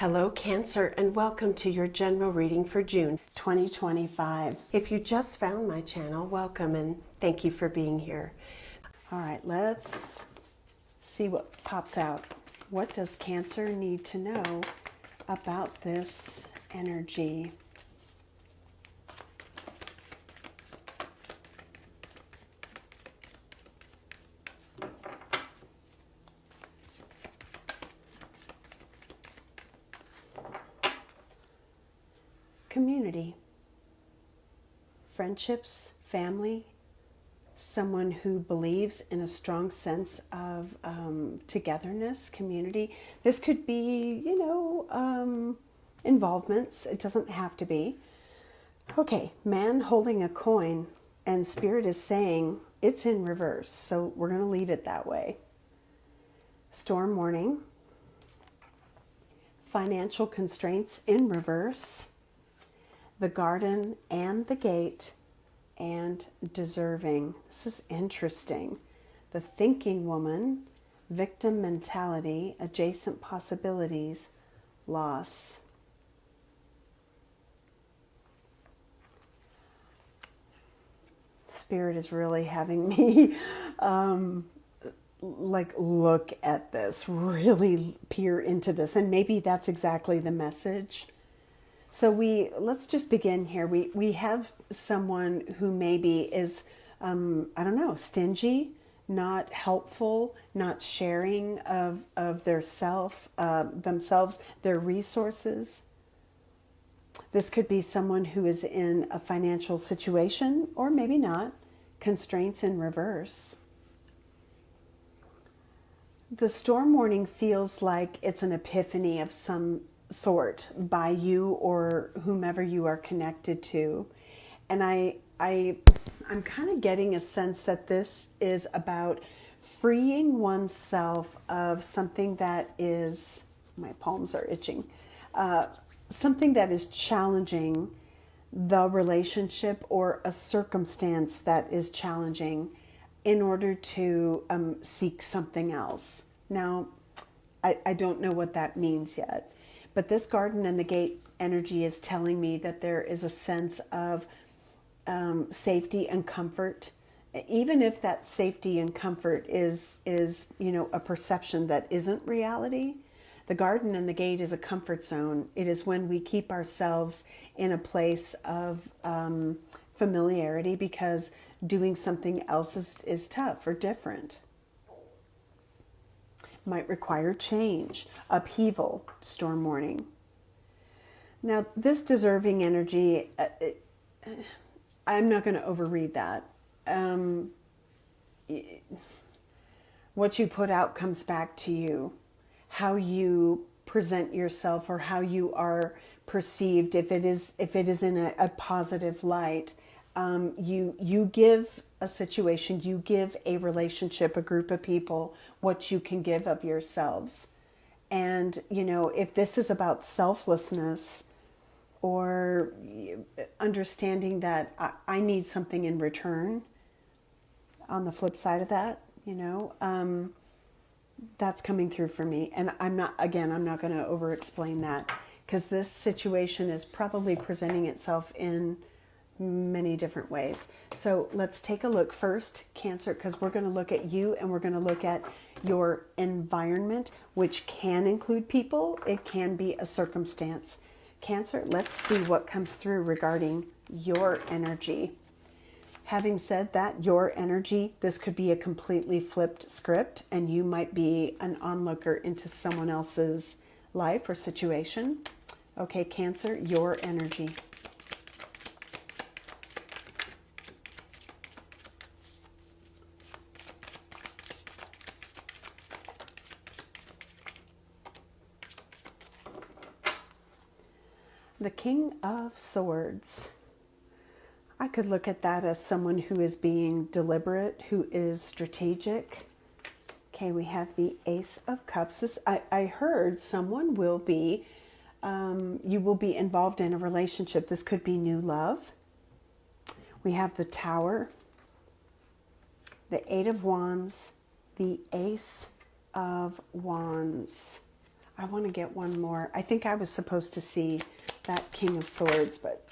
Hello Cancer, and welcome to your general reading for June 2025. If you just found my channel, welcome and thank you for being here. All right, let's see what pops out. What does Cancer need to know about this energy? Community, friendships, family, someone who believes in a strong sense of togetherness, community. This could be, involvements. It doesn't have to be. Okay, man holding a coin, and Spirit is saying it's in reverse, so we're going to leave it that way. Storm warning, financial constraints in reverse, the garden and the gate, and deserving. This is interesting. The thinking woman, victim mentality, adjacent possibilities, loss. Spirit is really having me look at this, really peer into this, and maybe that's exactly the message. So let's just begin here. We have someone who maybe is, stingy, not helpful, not sharing of themselves, their resources. This could be someone who is in a financial situation, or maybe not, constraints in reverse. The storm warning feels like it's an epiphany of some sort by you or whomever you are connected to. And I'm kind of getting a sense that this is about freeing oneself of something that is, my palms are itching, something that is challenging the relationship or a circumstance that is challenging in order to seek something else. Now, I don't know what that means yet. But this garden and the gate energy is telling me that there is a sense of safety and comfort, even if that safety and comfort is a perception that isn't reality. The garden and the gate is a comfort zone. It is when we keep ourselves in a place of familiarity because doing something else is tough or different. Might require change, upheaval, storm warning. Now, this deserving energy, I'm not going to overread that. What you put out comes back to you. How you present yourself or how you are perceived, if it is in a positive light, you give a situation, you give a relationship, a group of people, what you can give of yourselves. And, if this is about selflessness or understanding that I need something in return, on the flip side of that, that's coming through for me. And I'm not going to over explain that because this situation is probably presenting itself in many different ways. So let's take a look first, Cancer, because we're going to look at you and we're going to look at your environment, which can include people. It can be a circumstance. Cancer, let's see what comes through regarding your energy. Having said that, your energy, this could be a completely flipped script and you might be an onlooker into someone else's life or situation. Okay, Cancer, your energy. The King of Swords. I could look at that as someone who is being deliberate, who is strategic. Okay, we have the Ace of Cups. I heard someone will be, you will be involved in a relationship. This could be new love. We have the Tower, the Eight of Wands, the Ace of Wands. I want to get one more. I think I was supposed to see that King of Swords, but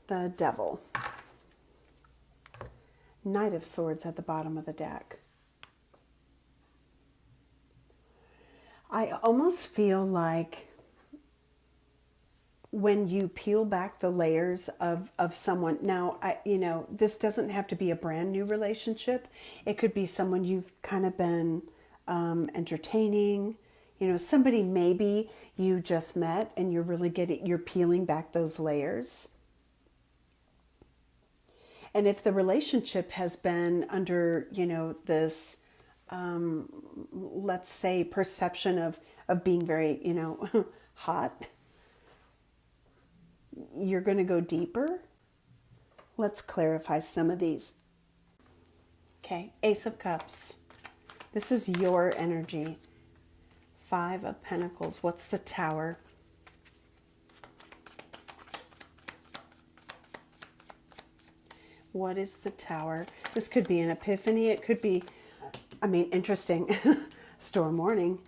the Devil. Knight of Swords at the bottom of the deck. I almost feel like when you peel back the layers of someone, now, this doesn't have to be a brand new relationship. It could be someone you've kind of been entertaining, somebody maybe you just met and you're peeling back those layers. And if the relationship has been under, this, let's say, perception of being very, hot, you're going to go deeper. Let's clarify some of these. Okay, Ace of Cups. This is your energy. 5 of Pentacles. What's the Tower? What is the Tower? This could be an epiphany. It could be, interesting. Storm warning.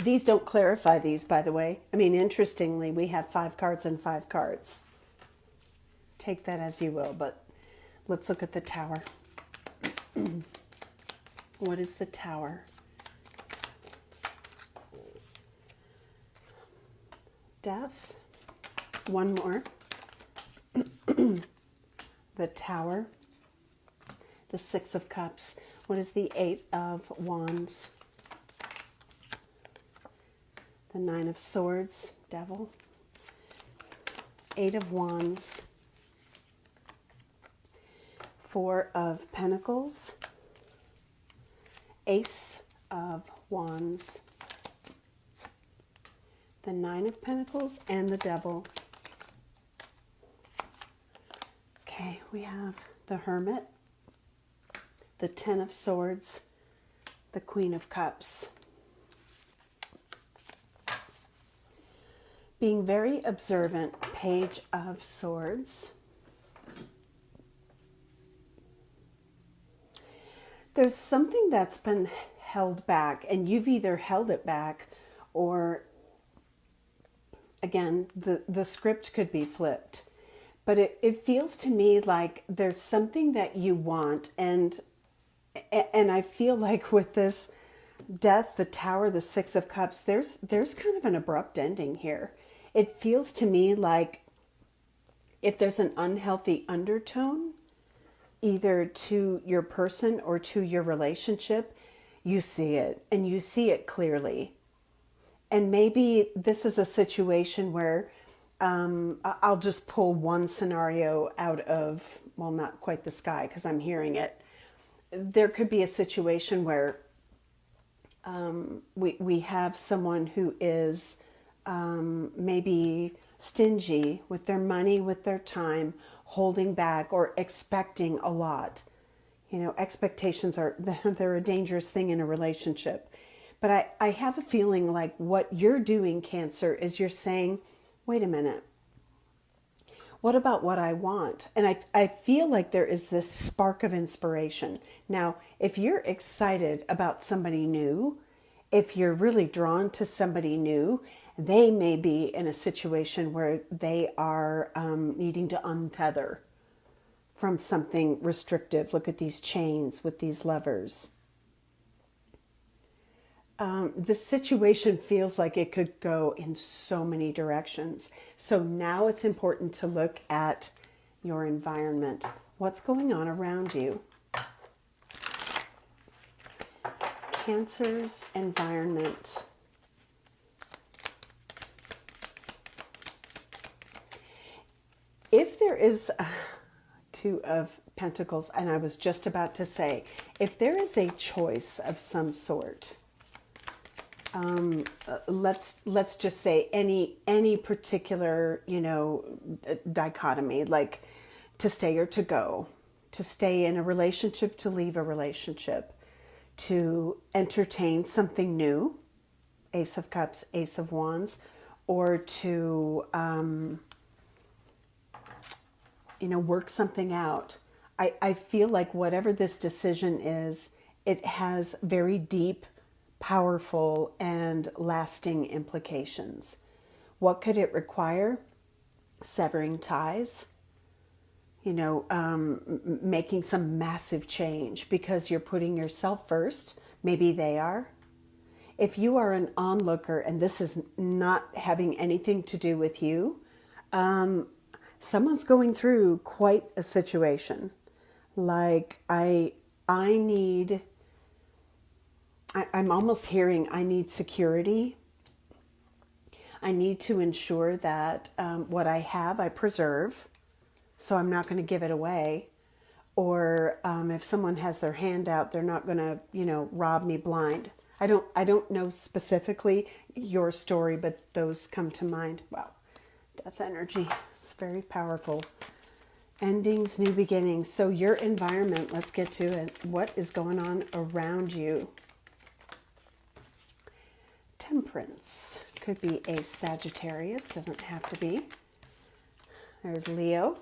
These don't clarify these, by the way. Interestingly, we have 5 cards and 5 cards. Take that as you will, but let's look at the Tower. What is the Tower? Death. One more. The Tower. The 6 of Cups. What is the 8 of Wands? The 9 of Swords. Devil. 8 of Wands. 4 of Pentacles. Ace of Wands. The 9 of Pentacles and the Devil. Okay, we have the Hermit, the 10 of Swords, the Queen of Cups. Being very observant, Page of Swords. There's something that's been held back, and you've either held it back or, again, the script could be flipped. But it feels to me like there's something that you want, and I feel like with this Death, the Tower, the 6 of Cups, there's kind of an abrupt ending here. It feels to me like if there's an unhealthy undertone, either to your person or to your relationship, you see it, and you see it clearly. And maybe this is a situation where I'll just pull one scenario out of, well, not quite the sky because I'm hearing it. There could be a situation where we have someone who is maybe stingy with their money, with their time, holding back or expecting a lot. Expectations they're a dangerous thing in a relationship. But I have a feeling like what you're doing, Cancer, is you're saying, wait a minute, what about what I want? And I feel like there is this spark of inspiration. Now, if you're excited about somebody new, if you're really drawn to somebody new, they may be in a situation where they are needing to untether from something restrictive. Look at these chains with these levers. The situation feels like it could go in so many directions. So now it's important to look at your environment. What's going on around you? Cancer's environment. If there is 2 of Pentacles, and I was just about to say, if there is a choice of some sort, let's just say any particular, dichotomy, like to stay or to go, to stay in a relationship, to leave a relationship, to entertain something new, Ace of Cups, Ace of Wands, or to, work something out. I feel like whatever this decision is, it has very deep, powerful, and lasting implications. What could it require? Severing ties, making some massive change because you're putting yourself first. Maybe they are. If you are an onlooker and this is not having anything to do with you, someone's going through quite a situation. Like I'm almost hearing I need security. I need to ensure that what I have, I preserve. So I'm not going to give it away. Or if someone has their hand out, they're not going to, rob me blind. I don't know specifically your story, but those come to mind. Wow. Death energy. It's very powerful. Endings, new beginnings. So your environment, let's get to it. What is going on around you? Temperance. Could be a Sagittarius, doesn't have to be. There's Leo.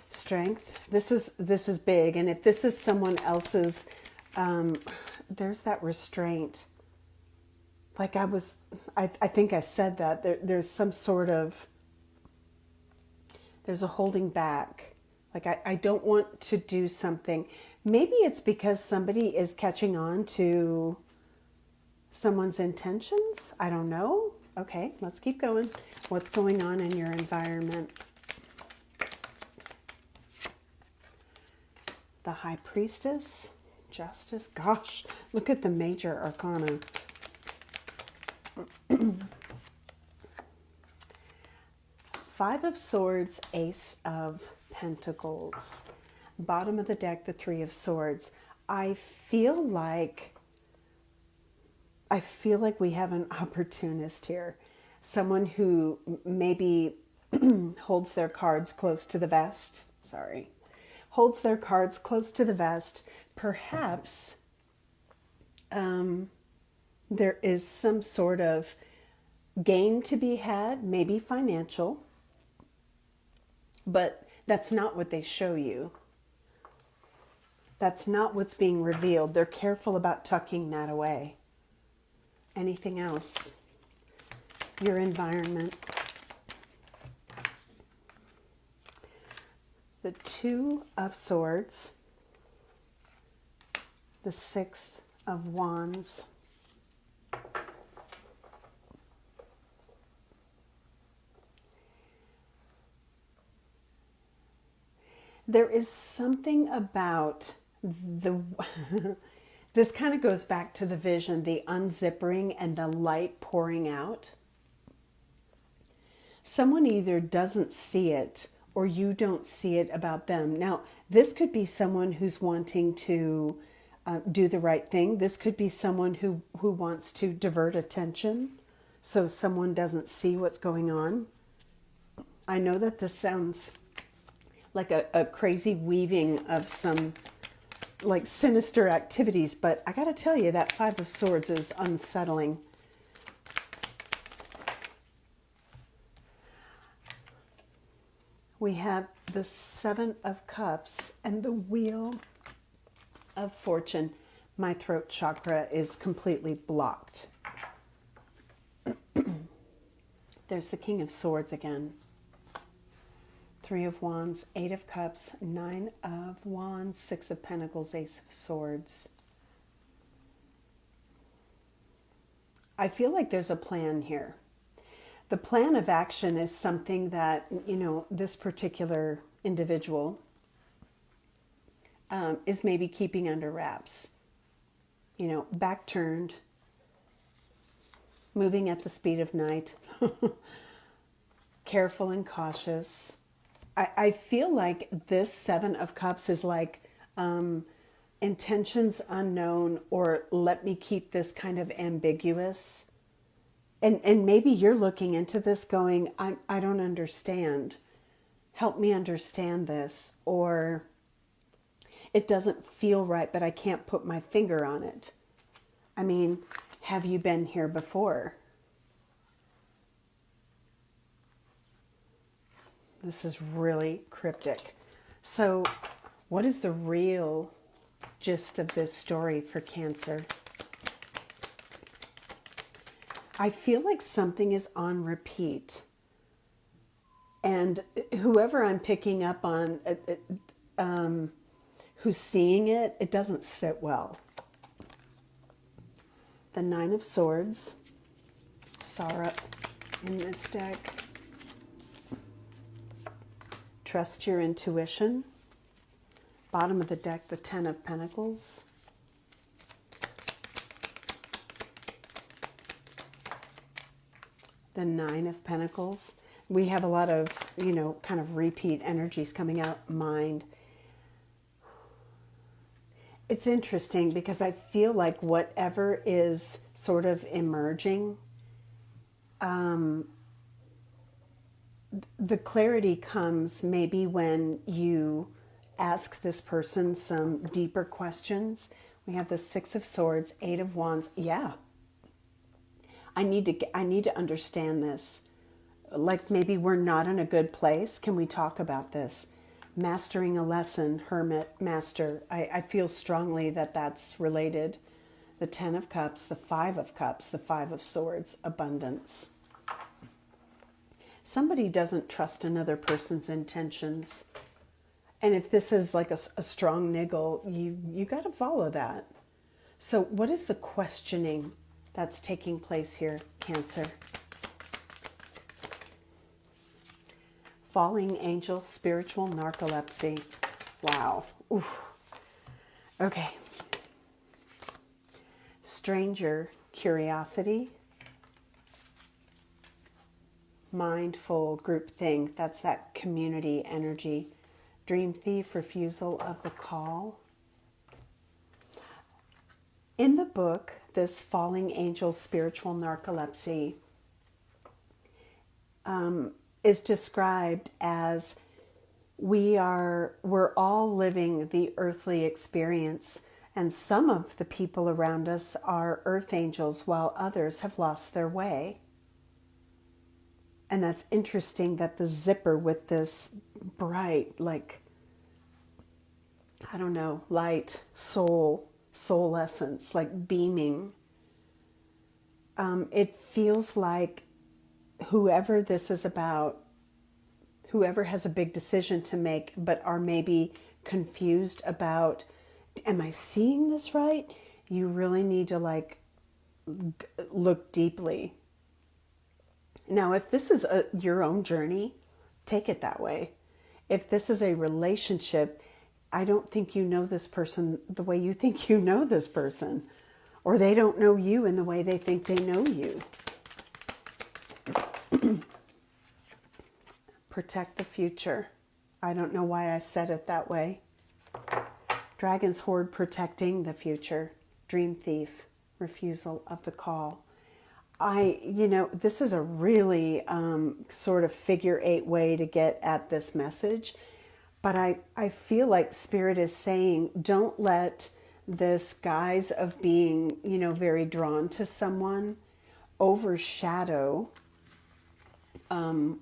Strength. This is big, and if this is someone else's, there's that restraint. Like I think I said that there's some sort of, there's a holding back. Like I don't want to do something. Maybe it's because somebody is catching on to someone's intentions. I don't know. Okay, let's keep going. What's going on in your environment? The High Priestess, Justice. Gosh, look at the major arcana. Five of Swords, Ace of Pentacles. Bottom of the deck, the Three of Swords. I feel like we have an opportunist here. Someone who maybe holds their cards close to the vest. Sorry. Holds their cards close to the vest. Perhaps there is some sort of gain to be had, maybe financial, but that's not what they show you. That's not what's being revealed. They're careful about tucking that away. Anything else? Your environment. The Two of Swords. The Six of Wands. There is something about the... This kind of goes back to the vision, the unzippering and the light pouring out. Someone either doesn't see it or you don't see it about them. Now, this could be someone who's wanting to do the right thing. This could be someone who wants to divert attention so someone doesn't see what's going on. I know that this sounds like a crazy weaving of some like sinister activities, but I gotta tell you that Five of Swords is unsettling. We have the Seven of Cups and the Wheel of Fortune. My throat chakra is completely blocked. There's the King of Swords again. Three of Wands, Eight of Cups, Nine of Wands, Six of Pentacles, Ace of Swords. I feel like there's a plan here. The plan of action is something that, this particular individual is maybe keeping under wraps. Back turned, moving at the speed of night, careful and cautious. I feel like this Seven of Cups is like intentions unknown, or let me keep this kind of ambiguous. And maybe you're looking into this going, I don't understand. Help me understand this. Or it doesn't feel right, but I can't put my finger on it. I mean, have you been here before? This is really cryptic. So what is the real gist of this story for Cancer. I feel like something is on repeat. And whoever I'm picking up on, who's seeing it, it doesn't sit well. The Nine of Swords, sorrow in this deck. Trust your intuition. Bottom of the deck, the Ten of Pentacles. The Nine of Pentacles. We have a lot of, kind of repeat energies coming out. Mind. It's interesting because I feel like whatever is sort of emerging, the clarity comes maybe when you ask this person some deeper questions. We have the Six of Swords, Eight of Wands. Yeah, I need to understand this. Like maybe we're not in a good place. Can we talk about this? Mastering a lesson, Hermit, Master. I feel strongly that that's related. The Ten of Cups, the Five of Cups, the Five of Swords, Abundance. Somebody doesn't trust another person's intentions. And if this is like a strong niggle, you got to follow that. So what is the questioning that's taking place here, Cancer? Falling angel, spiritual narcolepsy. Wow. Oof. Okay. Stranger, curiosity. Mindful, group thing. That's that community energy. Dream thief, refusal of the call. In the book, this falling angel, spiritual narcolepsy, is described as we're all living the earthly experience, and some of the people around us are earth angels while others have lost their way. And that's interesting that the zipper with this bright, like, I don't know, light, soul essence, like beaming. It feels like whoever this is about, whoever has a big decision to make, but are maybe confused about, am I seeing this right? You really need to look deeply. Now, if this is your own journey, take it that way. If this is a relationship, I don't think you know this person the way you think you know this person, or they don't know you in the way they think they know you. Protect the future. I don't know why I said it that way. Dragon's Hoard, protecting the future. Dream thief, refusal of the call. This is a really sort of figure eight way to get at this message. But I feel like Spirit is saying, don't let this guise of being, very drawn to someone overshadow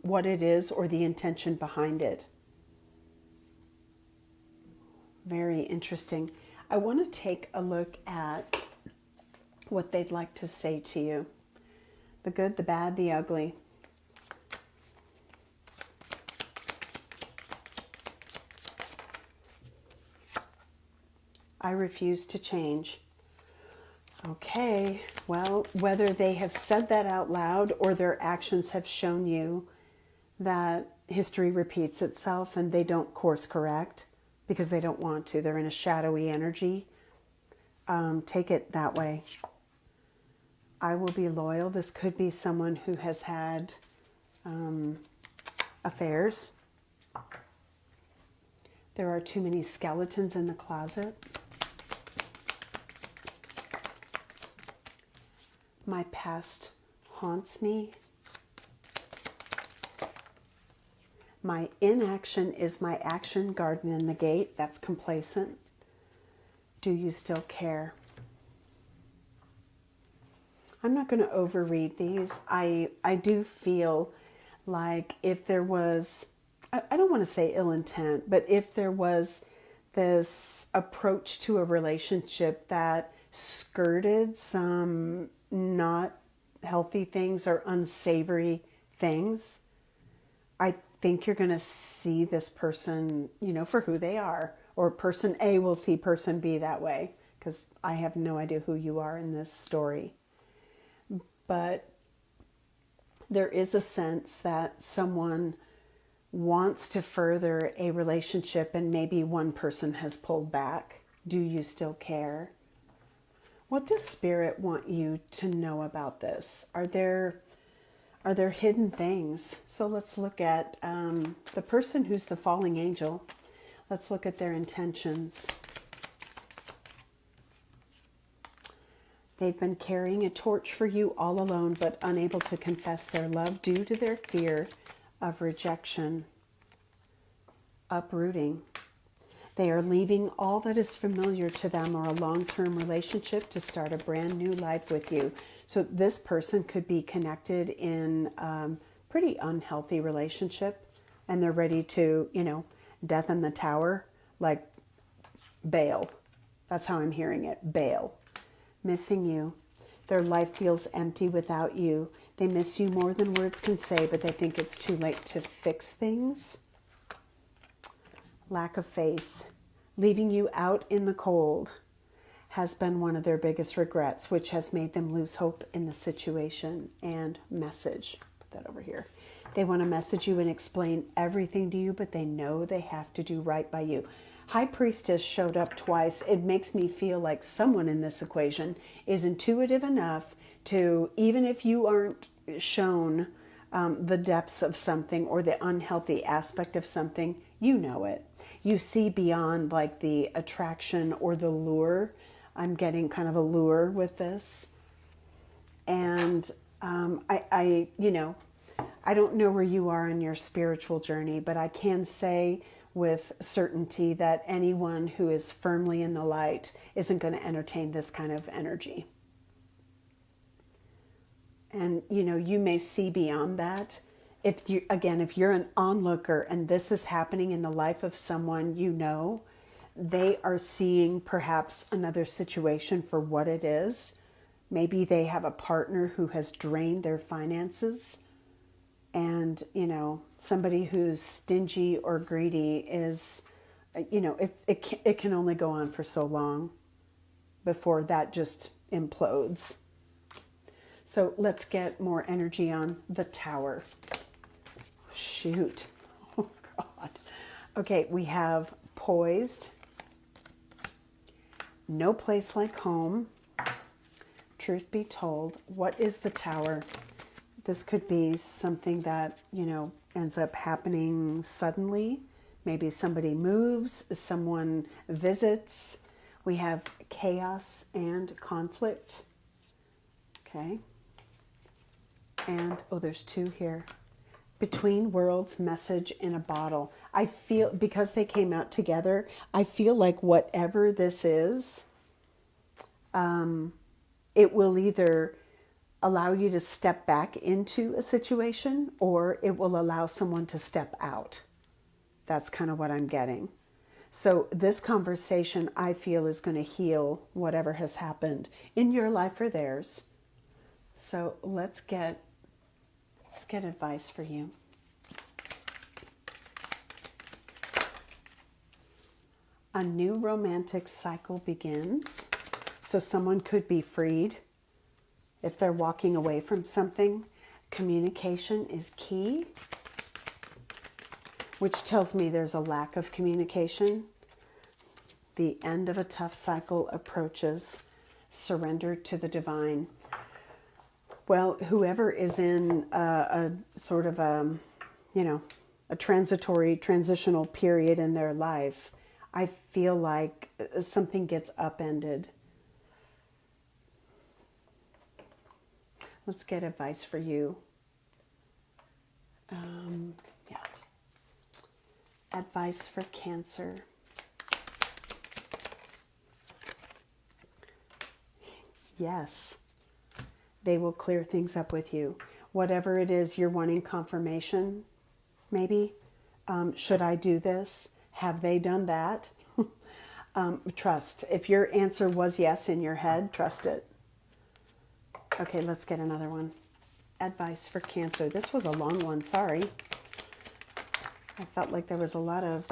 what it is or the intention behind it. Very interesting. I want to take a look at what they'd like to say to you. The good, the bad, the ugly. I refuse to change. Okay, well, whether they have said that out loud or their actions have shown you that history repeats itself and they don't course correct because they don't want to. They're in a shadowy energy. Take it that way. I will be loyal. This could be someone who has had affairs. There are too many skeletons in the closet. My past haunts me. My inaction is my action. Garden in the gate. That's complacent. Do you still care? I'm not going to overread these. I do feel like if there was, I don't want to say ill intent, but if there was this approach to a relationship that skirted some not healthy things or unsavory things, I think you're going to see this person, for who they are, or person A will see person B that way, because I have no idea who you are in this story. But there is a sense that someone wants to further a relationship and maybe one person has pulled back. Do you still care? What does Spirit want you to know about this? Are there hidden things? So let's look at the person who's the falling angel. Let's look at their intentions. They've been carrying a torch for you all alone, but unable to confess their love due to their fear of rejection, uprooting. They are leaving all that is familiar to them or a long-term relationship to start a brand new life with you. So this person could be connected in a pretty unhealthy relationship, and they're ready to, death in the tower, like bail. That's how I'm hearing it, bail. Missing you. Their life feels empty without you. They miss you more than words can say, but they think it's too late to fix things. Lack of faith. Leaving you out in the cold has been one of their biggest regrets, which has made them lose hope in the situation. And message. Put that over here. They want to message you and explain everything to you, but they know they have to do right by you. High Priestess showed up twice. It makes me feel like someone in this equation is intuitive enough to, even if you aren't shown the depths of something or the unhealthy aspect of something, you know it. You see beyond like the attraction or the lure. I'm getting kind of a lure with this. And I don't know where you are in your spiritual journey, but I can say with certainty that anyone who is firmly in the light isn't going to entertain this kind of energy. And, you may see beyond that. If you're an onlooker and this is happening in the life of someone they are seeing perhaps another situation for what it is. Maybe they have a partner who has drained their finances. And, somebody who's stingy or greedy is, it can only go on for so long before that just implodes. So let's get more energy on the Tower. Shoot. Oh, God. Okay, we have poised. No place like home. Truth be told, what is the Tower? This could be something that, ends up happening suddenly. Maybe somebody moves, someone visits. We have chaos and conflict. Okay. And, there's two here. Between worlds, message in a bottle. I feel, because they came out together, I feel like whatever this is, it will either allow you to step back into a situation or it will allow someone to step out. That's kind of what I'm getting. So this conversation, I feel, is going to heal whatever has happened in your life or theirs. So let's get advice for you. A new romantic cycle begins. So someone could be freed. If they're walking away from something, communication is key, which tells me there's a lack of communication. The end of a tough cycle approaches. Surrender to the divine. Well, whoever is in a sort of a transitional period in their life, I feel like something gets upended. Let's get advice for you. Advice for Cancer. Yes. They will clear things up with you. Whatever it is you're wanting confirmation, maybe. Should I do this? Have they done that? Trust. If your answer was yes in your head, trust it. Okay, let's get another one. Advice for Cancer. This was a long one, sorry. I felt like there was a lot of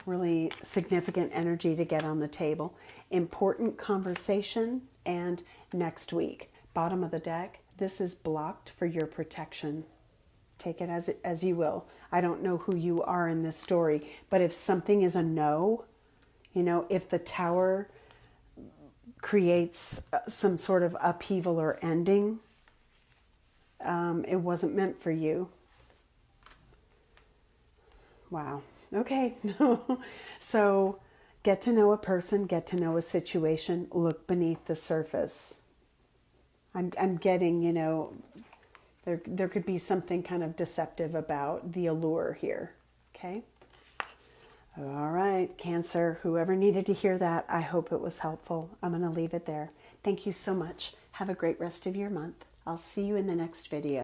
really significant energy to get on the table. Important conversation and next week. Bottom of the deck, this is blocked for your protection. Take it as you will. I don't know who you are in this story, but if something is a no, you know, if the Tower creates some sort of upheaval or ending, it wasn't meant for you. Wow. Okay. So get to know a person, get to know a situation, look beneath the surface. I'm getting, you know, there could be something kind of deceptive about the allure here. Okay. All right, Cancer, whoever needed to hear that, I hope it was helpful. I'm going to leave it there. Thank you so much. Have a great rest of your month. I'll see you in the next video.